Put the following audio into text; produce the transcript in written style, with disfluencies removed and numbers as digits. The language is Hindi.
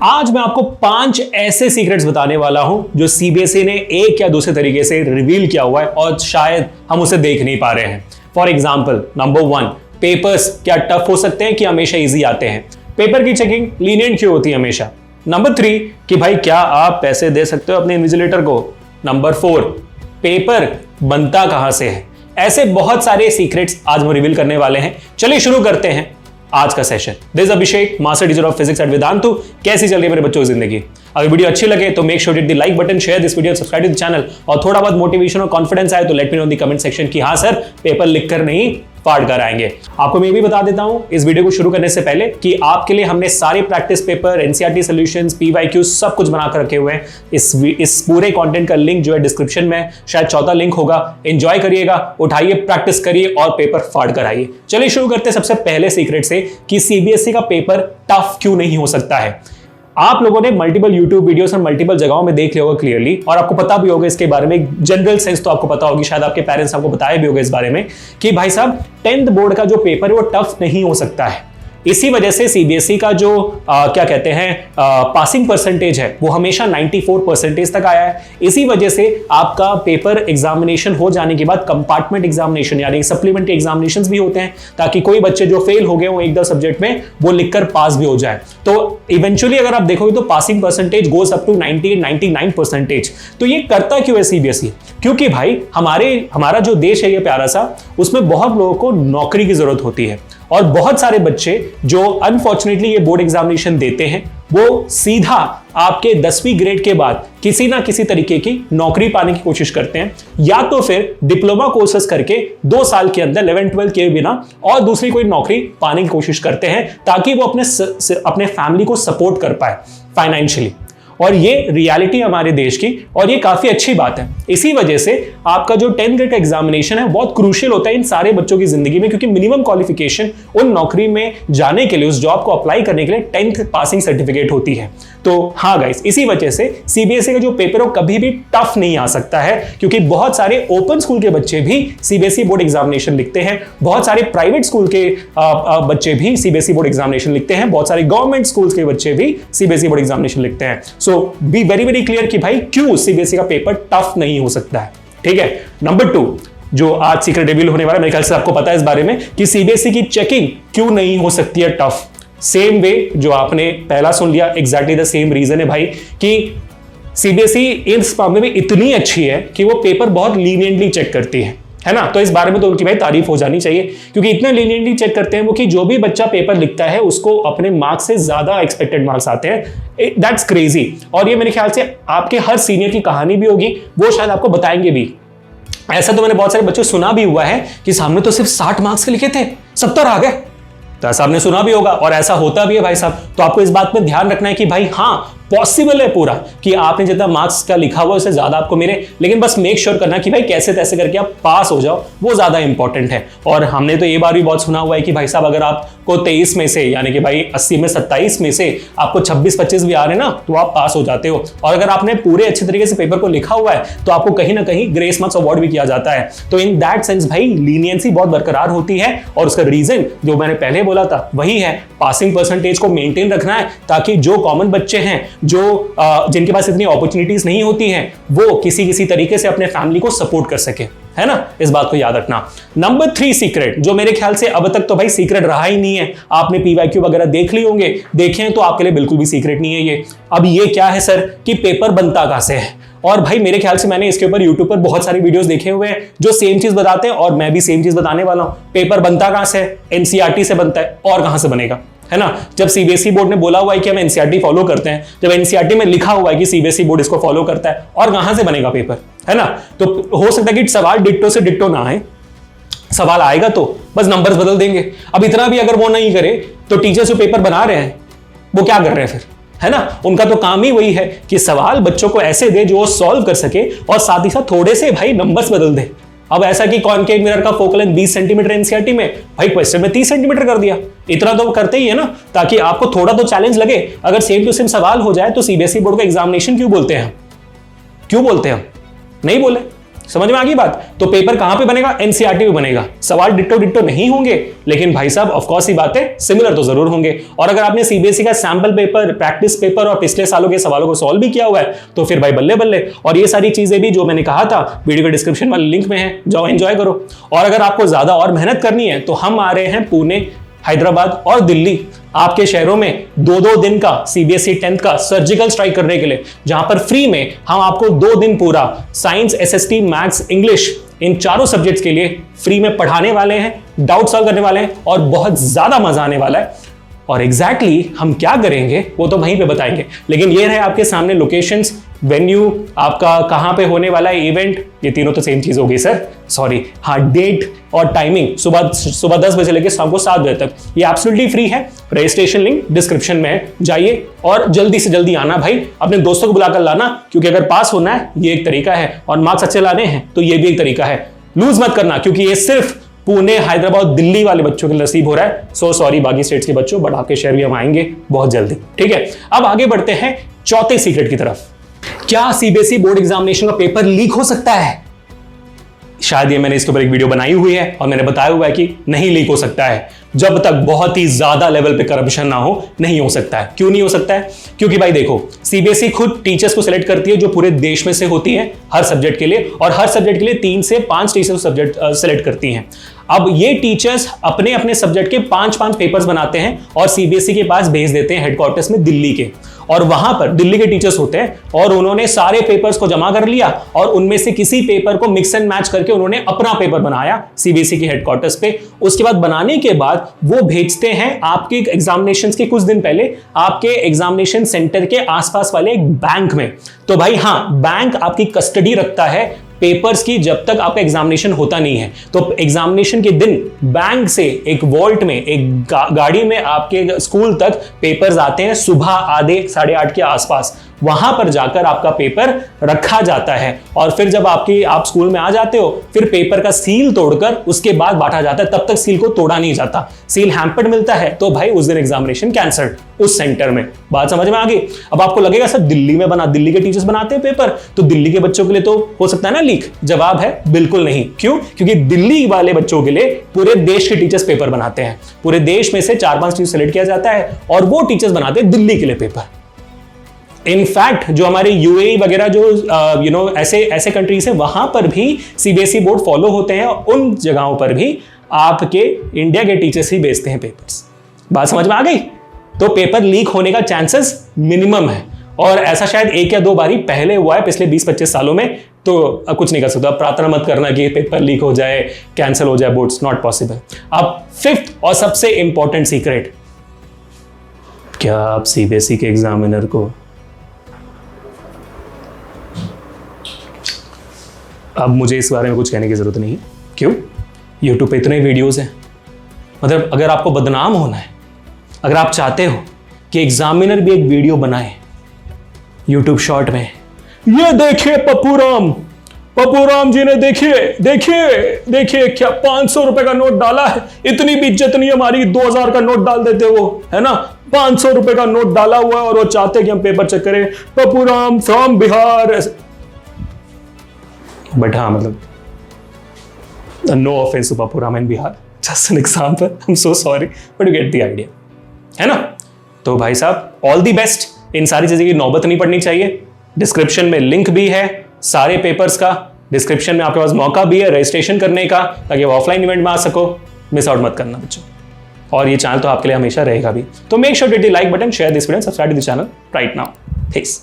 आज मैं आपको 5 ऐसे सीक्रेट्स बताने वाला हूं जो सीबीएसई ने एक या दूसरे तरीके से रिवील किया हुआ है और शायद हम उसे देख नहीं पा रहे हैं। फॉर एग्जाम्पल, नंबर 1, पेपर्स क्या टफ हो सकते हैं कि हमेशा इजी आते हैं? पेपर की चेकिंग लीनियंट क्यों होती है हमेशा? नंबर 3, कि भाई क्या आप पैसे दे सकते हो अपने इन्विजिलेटर को? नंबर 4, पेपर बनता कहां से है? ऐसे बहुत सारे सीक्रेट्स आज हम रिवील करने वाले हैं। चलिए शुरू करते हैं आज का सेशन। This Abhishek, master teacher of physics at Vedantu. कैसी चल रही है मेरे बच्चों की जिंदगी? अगर वीडियो अच्छी लगे तो make sure hit the like button, share this video, subscribe to the channel. और थोड़ा बहुत मोटिवेशन और कॉन्फिडेंस आए तो let me know in the comment section कि हाँ सर, पेपर लिखकर नहीं फाड़ कर आएंगे। आपको मैं भी बता देता हूं इस वीडियो को शुरू करने से पहले कि आपके लिए हमने सारे practice paper, NCERT solutions, PYQ सब कुछ बनाकर रखे हुए हैं। इस पूरे कंटेंट का लिंक जो है डिस्क्रिप्शन में, शायद चौथा लिंक होगा। एंजॉय करिएगा, उठाइए, प्रैक्टिस करिए और पेपर फाड़ कर आइए। चलिए शुरू करते हैं सबसे पहले सीक्रेट से कि सीबीएसई का पेपर टफ क्यों नहीं हो सकता है। आप लोगों ने मल्टीपल यूट्यूब वीडियोस और मल्टीपल जगहों में देख लिया होगा क्लियरली, और आपको पता भी होगा इसके बारे में। जनरल सेंस तो आपको पता होगी, शायद आपके पेरेंट्स आपको बताया भी होगा इस बारे में कि भाई साहब 10th बोर्ड का जो पेपर है वो टफ नहीं हो सकता है। इसी वजह से सीबीएसई का जो क्या कहते हैं पासिंग परसेंटेज है वो हमेशा 94% तक आया है। इसी वजह से आपका पेपर एग्जामिनेशन हो जाने के बाद कंपार्टमेंट एग्जामिनेशन यानी सप्लीमेंट्री एग्जामिनेशंस भी होते हैं, ताकि कोई बच्चे जो फेल हो गए हो एक दो सब्जेक्ट में वो लिखकर पास भी हो जाए। तो इवेंचुअली अगर आप देखोगे तो passing percentage goes up to 98-99%। तो ये करता क्यों है सीबीएसई? क्योंकि भाई हमारा जो देश है ये प्यारा सा, उसमें बहुत लोगों को नौकरी की जरूरत होती है, और बहुत सारे बच्चे जो अनफॉर्चुनेटली ये बोर्ड एग्जामिनेशन देते हैं वो सीधा आपके 10वीं ग्रेड के बाद किसी ना किसी तरीके की नौकरी पाने की कोशिश करते हैं, या तो फिर डिप्लोमा कोर्सेस करके 2 साल के अंदर 11-12 के बिना और दूसरी कोई नौकरी पाने की कोशिश करते हैं, ताकि वो अपने फैमिली को सपोर्ट कर पाए फाइनेंशियली। और ये रियलिटी हमारे देश की, और ये काफी अच्छी बात है। इसी वजह से आपका जो 10th ग्रेड का एग्जामिनेशन है बहुत क्रूशियल होता है इन सारे बच्चों की जिंदगी में, क्योंकि मिनिमम क्वालिफिकेशन उन नौकरी में जाने के लिए, उस जॉब को अप्लाई करने के लिए 10th पासिंग सर्टिफिकेट होती है। तो हाँ गाइस, इसी वजह से सीबीएसई का जो पेपर है कभी भी टफ नहीं आ सकता है, क्योंकि बहुत सारे ओपन स्कूल के बच्चे भी सीबीएसई बोर्ड एग्जामिनेशन लिखते हैं, बहुत सारे प्राइवेट स्कूल के बच्चे भी सीबीएसई बोर्ड एग्जामिनेशन लिखते हैं, बहुत सारे गवर्नमेंट स्कूल्स के बच्चे भी सीबीएसई बोर्ड एग्जामिनेशन लिखते हैं। सो बी वेरी वेरी क्लियर कि भाई क्यों सीबीएसई का पेपर टफ नहीं हो सकता है। ठीक है। नंबर 2, जो आज सीक्रेट रिवील होने वाला है, मेरे ख्याल से आपको पता है इस बारे में कि सीबीएसई की चेकिंग क्यों नहीं हो सकती है टफ। सेम वे जो आपने पहला सुन लिया, एग्जैक्टली द सेम रीजन है भाई कि सीबीएसई इस मामले में इतनी अच्छी है कि वो पेपर बहुत लीनियंटली चेक करती है ना। तो इस बारे में तो उनकी भाई तारीफ हो जानी चाहिए, क्योंकि इतना लीनियंटली चेक करते हैं वो कि जो भी बच्चा पेपर लिखता है उसको अपने मार्क्स से ज्यादा एक्सपेक्टेड मार्क्स आते हैं। That's crazy. और ये मेरे ख्याल से आपके हर सीनियर की कहानी भी होगी, वो शायद आपको बताएंगे भी। ऐसा तो मैंने बहुत सारे बच्चों सुना भी हुआ है कि सामने तो सिर्फ 60 मार्क्स के लिखे थे, 70 आ गए। तो ऐसा आपने सुना भी होगा और ऐसा होता भी है भाई साहब। तो आपको इस बात में ध्यान रखना है कि भाई हाँ, पॉसिबल है पूरा कि आपने जितना मार्क्स का लिखा हुआ उससे ज्यादा आपको मिले, लेकिन बस मेक श्योर करना कि भाई कैसे तैसे करके आप पास हो जाओ, वो ज्यादा इंपॉर्टेंट है। और हमने तो ये बार भी बहुत सुना हुआ है कि भाई साहब अगर आपको 23 में से यानी कि भाई 80 में 27 में से आपको 26-25 भी आ रहे हैं ना, तो आप पास हो जाते हो। और अगर आपने पूरे अच्छे तरीके से पेपर को लिखा हुआ है तो आपको कहीं ना कहीं ग्रेस मार्क्स अवार्ड भी किया जाता है। तो इन दैट सेंस भाई लीनियंसी बहुत बरकरार होती है, और उसका रीजन जो मैंने पहले बोला था वही है, पासिंग परसेंटेज को मेंटेन रखना है, ताकि जो कॉमन बच्चे हैं, जो जिनके पास इतनी अपॉर्चुनिटीज नहीं होती हैं, वो किसी तरीके से अपने फैमिली को सपोर्ट कर सके, है ना। इस बात को याद रखना। नंबर 3 सीक्रेट, जो मेरे ख्याल से अब तक तो भाई सीक्रेट रहा ही नहीं है, आपने पीवाईक्यू वगैरह देख लिए होंगे, देखे हैं तो आपके लिए बिल्कुल भी सीक्रेट नहीं है ये। अब ये क्या है सर कि पेपर बनता कहां से है? और भाई मेरे ख्याल से मैंने इसके ऊपर यूट्यूब पर बहुत सारे वीडियोस देखे हुए हैं जो सेम चीज बताते हैं, और मैं भी सेम चीज बताने वाला हूं। पेपर बनता कहां से है? एनसीईआरटी से बनता है, और कहां से बनेगा, है ना। जब सीबीएसई बोर्ड ने बोला हुआ है कि हम एनसीईआरटी फॉलो करते हैं, जब एनसीईआरटी में लिखा हुआ है कि सीबीएसई बोर्ड इसको फॉलो करता है, और कहां से बनेगा पेपर, है ना। तो हो सकता है कि सवाल डिट्टो से डिट्टो ना आए, सवाल आएगा तो बस नंबर्स बदल देंगे। अब इतना भी अगर वो नहीं करे तो टीचर्स जो पेपर बना रहे हैं वो क्या कर रहे हैं फिर, है ना। उनका तो काम ही वही है कि सवाल बच्चों को ऐसे दे जो वो सॉल्व कर सके, और साथ ही साथ थोड़े से भाई नंबर्स बदल दे। अब ऐसा कि कॉनकेव मिरर का फोकल लेंथ 20 सेंटीमीटर एनसीईआरटी में, भाई क्वेश्चन में 30 सेंटीमीटर कर दिया। इतना तो करते ही है ना, ताकि आपको थोड़ा तो चैलेंज लगे। अगर सेम टू सेम सवाल हो जाए तो सीबीएसई बोर्ड का एग्जामिनेशन क्यों बोलते हैं? क्यों बोलते हैं हम? नहीं बोले, समझ में आ गई बात? तो पेपर कहां पे बनेगा? एनसीईआरटी पे बनेगा। सवाल डिट्टो डिट्टो नहीं होंगे, लेकिन भाई साहब ऑफ कोर्स ही बात है, सिमिलर तो जरूर होंगे। और अगर आपने सीबीएसई का सैंपल पेपर, प्रैक्टिस पेपर और पिछले सालों के सवालों को सॉल्व भी किया हुआ है तो फिर भाई बल्ले बल्ले। और ये सारी चीजें भी जो मैंने कहा था वीडियो के डिस्क्रिप्शन वाले लिंक में है, जाओ एंजॉय करो। और अगर आपको ज्यादा और मेहनत करनी है तो हम आ रहे हैं पुणे, हैदराबाद और दिल्ली, आपके शहरों में 2-2 दिन का सीबीएसई 10th का सर्जिकल स्ट्राइक करने के लिए, जहां पर फ्री में हम आपको 2 दिन पूरा science, SST, maths, English in चारों सब्जेक्ट्स के लिए फ्री में पढ़ाने वाले हैं, डाउट सॉल्व करने वाले हैं और बहुत ज्यादा मजा आने वाला है। और एग्जैक्टली हम क्या करेंगे वो तो वहीं पे बताएंगे, लेकिन ये रहे आपके सामने लोकेशंस, वेन्यू, आपका कहां पे होने वाला है इवेंट, ये तीनों तो सेम चीज होगी सर, सॉरी, हाँ, डेट और टाइमिंग सुबह 10 बजे लेकर शाम को 7 बजे तक। ये एब्सोल्युटली फ्री है। रजिस्ट्रेशन लिंक डिस्क्रिप्शन में है, जाइए और जल्दी से जल्दी आना भाई, अपने दोस्तों को बुलाकर लाना, क्योंकि अगर पास होना है ये एक तरीका है और मार्क्स अच्छे लाने हैं तो ये भी एक तरीका है। लूज मत करना, क्योंकि ये सिर्फ पुणे, हैदराबाद, दिल्ली वाले बच्चों के नसीब हो रहा है। सो सॉरी बाकी स्टेट्स के बच्चों, बट आपके शहर भी हम आएंगे बहुत जल्दी, ठीक है। अब आगे बढ़ते हैं चौथे सीक्रेट की तरफ। क्या सीबीएसई बोर्ड एग्जामिनेशन का पेपर लीक हो सकता है? शायद ये मैंने इसके ऊपर एक वीडियो बनाई हुई है और मैंने बताया हुआ है कि नहीं लीक हो सकता है, जब तक बहुत ही ज्यादा लेवल पे करप्शन ना हो नहीं हो सकता है। क्यों नहीं हो सकता है? क्योंकि भाई देखो, सीबीएसई खुद टीचर्स को सिलेक्ट करती है जो पूरे देश में से होती हैं हर सब्जेक्ट के लिए, और हर सब्जेक्ट के लिए 3 से 5 टीचर्स सब्जेक्ट सिलेक्ट करती हैं। अब ये टीचर्स अपने अपने सब्जेक्ट के 5-5 पेपर्स बनाते हैं और सीबीएसई के पास भेज देते हैं हेडक्वार्टर्स में दिल्ली के, और वहां पर दिल्ली के टीचर्स होते हैं और उन्होंने सारे पेपर्स को जमा कर लिया और उनमें से किसी पेपर को मिक्स एंड मैच करके उन्होंने अपना पेपर बनाया सीबीएसई के हेडक्वार्टर्स पे। उसके बाद बनाने के बाद वो भेजते हैं आपके एग्जामिनेशन के कुछ दिन पहले आपके एग्जामिनेशन सेंटर के आसपास वाले एक बैंक में। तो भाई हाँ, बैंक आपकी कस्टडी रखता है पेपर्स की जब तक आपका एग्जामिनेशन होता नहीं है। तो एग्जामिनेशन के दिन बैंक से एक वॉल्ट में, एक गाड़ी में आपके स्कूल तक पेपर्स आते हैं सुबह आधे 8:30 के आसपास। वहां पर जाकर आपका पेपर रखा जाता है और फिर जब आप स्कूल में आ जाते हो फिर पेपर का सील तोड़कर उसके बाद बांटा जाता है। तब तक सील को तोड़ा नहीं जाता, सील हैम्पर्ड मिलता है तो भाई उस दिन एग्जामिनेशन कैंसल्ड उस सेंटर में। बात समझ में आ गई? अब आपको लगेगा सर दिल्ली में बना, दिल्ली के टीचर्स बनाते हैं पेपर तो दिल्ली के बच्चों के लिए तो हो सकता है ना लीक? जवाब है बिल्कुल नहीं। क्यों? क्योंकि दिल्ली वाले बच्चों के लिए पूरे देश के टीचर्स पेपर बनाते हैं। पूरे देश में से 4-5 टीचर सेलेक्ट किया जाता है और वो टीचर्स बनाते हैं दिल्ली के लिए पेपर। इनफैक्ट जो हमारे यूएई वगैरह जो ऐसे कंट्रीज हैं वहां पर भी सीबीएसई बोर्ड फॉलो होते हैं, उन जगहों पर भी आपके इंडिया के टीचर्स ही भेजते हैं पेपर्स। बात समझ में आ गई? तो पेपर लीक होने का चांसेस मिनिमम है और ऐसा शायद 1 या 2 बारी पहले हुआ है पिछले 20-25 सालों में। तो कुछ नहीं कर सकता, प्रार्थना मत करना कि पेपर लीक हो जाए, कैंसिल हो जाए बोर्ड्स, नॉट पॉसिबल। अब 5th और सबसे इंपॉर्टेंट सीक्रेट, क्या आप सीबीएसई के एग्जामिनर को अब मुझे इस बारे में कुछ कहने की जरूरत नहीं है। क्यों? यूट्यूब पे इतने वीडियोस हैं। मतलब अगर आपको बदनाम होना है, अगर आप चाहते हो कि एग्जामिनर भी एक वीडियो बनाए यूट्यूब शॉर्ट में, ये देखिए पप्पू राम जी ने देखिए क्या 500 रुपए का नोट डाला है, इतनी भी इज्जत नहीं हमारी, 2000 का नोट डाल देते वो, है ना, 500 रुपए का नोट डाला हुआ है और वो चाहते कि हम पेपर चेक करें, पप्पू राम फ्रॉम बिहार। बट हाँ, मतलब no offence to Pappu Ram in Bihar, just an example, I am so sorry but you get the idea, है ना। तो भाई साहब ऑल दी बेस्ट। इन सारी चीजें की नौबत नहीं पड़नी चाहिए। डिस्क्रिप्शन में लिंक भी है सारे पेपर्स का, डिस्क्रिप्शन में आपके पास मौका भी है रजिस्ट्रेशन करने का ताकि आप ऑफलाइन इवेंट में आ सको। मिस आउट मत करना बच्चों, और ये चैनल तो आपके लिए हमेशा रहेगा भी। तो make sure to hit the like button, share this video, subscribe to the channel right now. Thanks.